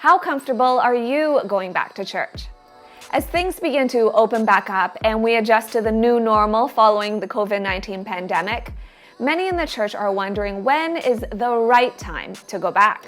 How comfortable are you going back to church? As things begin to open back up and we adjust to the new normal following the COVID-19 pandemic, many in the church are wondering when is the right time to go back.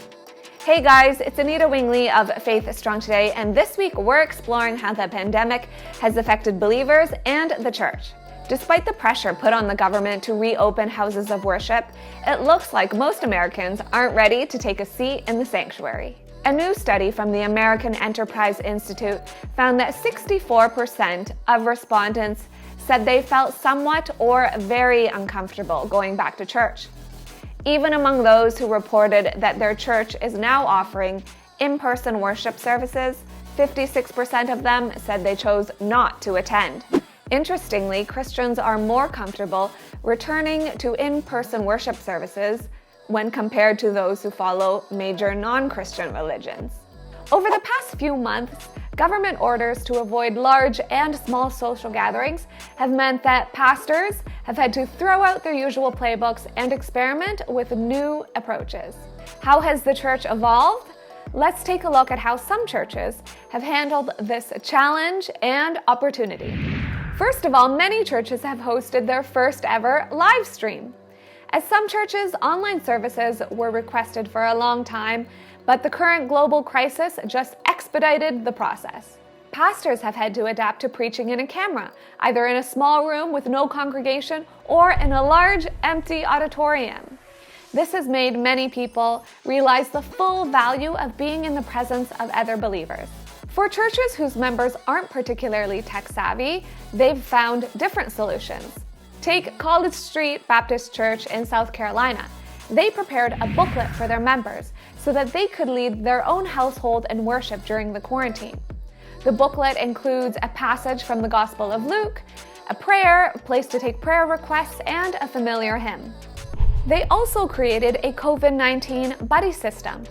Hey guys, it's Anita Wingley of Faith Strong Today, and this week we're exploring how the pandemic has affected believers and the church. Despite the pressure put on the government to reopen houses of worship, it looks like most Americans aren't ready to take a seat in the sanctuary. A new study from the American Enterprise Institute found that 64% of respondents said they felt somewhat or very uncomfortable going back to church. Even among those who reported that their church is now offering in-person worship services, 56% of them said they chose not to attend. Interestingly, Christians are more comfortable returning to in-person worship services when compared to those who follow major non-Christian religions. Over the past few months, government orders to avoid large and small social gatherings have meant that pastors have had to throw out their usual playbooks and experiment with new approaches. How has the church evolved? Let's take a look at how some churches have handled this challenge and opportunity. First of all, many churches have hosted their first ever live stream. As some churches, online services were requested for a long time, but the current global crisis just expedited the process. Pastors have had to adapt to preaching in a camera, either in a small room with no congregation or in a large, empty auditorium. This has made many people realize the full value of being in the presence of other believers. For churches whose members aren't particularly tech-savvy, they've found different solutions. Take College Street Baptist Church in South Carolina. They prepared a booklet for their members so that they could lead their own household and worship during the quarantine. The booklet includes a passage from the Gospel of Luke, a prayer, a place to take prayer requests, and a familiar hymn. They also created a COVID-19 buddy system.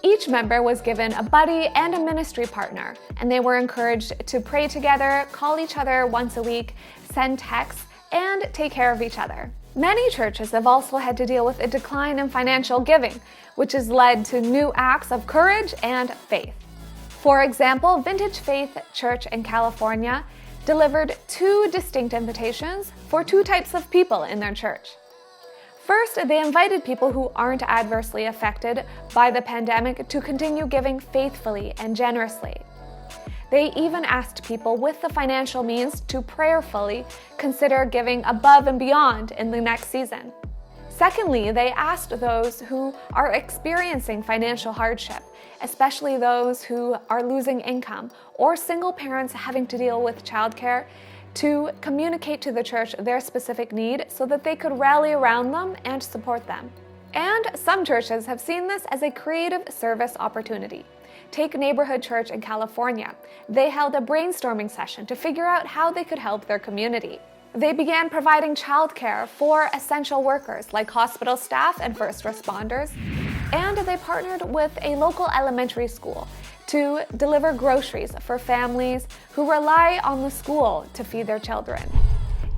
Each member was given a buddy and a ministry partner, and they were encouraged to pray together, call each other once a week, send texts, and take care of each other. Many churches have also had to deal with a decline in financial giving, which has led to new acts of courage and faith. For example, Vintage Faith Church in California delivered 2 distinct invitations for 2 types of people in their church. First, they invited people who aren't adversely affected by the pandemic to continue giving faithfully and generously. They even asked people with the financial means to prayerfully consider giving above and beyond in the next season. Secondly, they asked those who are experiencing financial hardship, especially those who are losing income or single parents having to deal with childcare, to communicate to the church their specific need so that they could rally around them and support them. And some churches have seen this as a creative service opportunity. Take Neighborhood Church in California. They held a brainstorming session to figure out how they could help their community. They began providing childcare for essential workers like hospital staff and first responders, and they partnered with a local elementary school to deliver groceries for families who rely on the school to feed their children.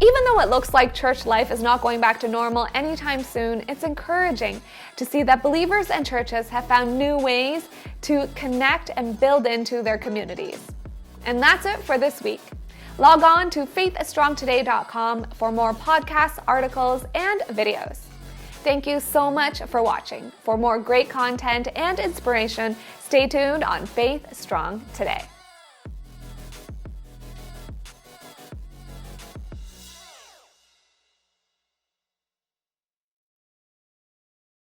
Even though it looks like church life is not going back to normal anytime soon, it's encouraging to see that believers and churches have found new ways to connect and build into their communities. And that's it for this week. Log on to faithstrongtoday.com for more podcasts, articles, and videos. Thank you so much for watching. For more great content and inspiration, stay tuned on Faith Strong Today.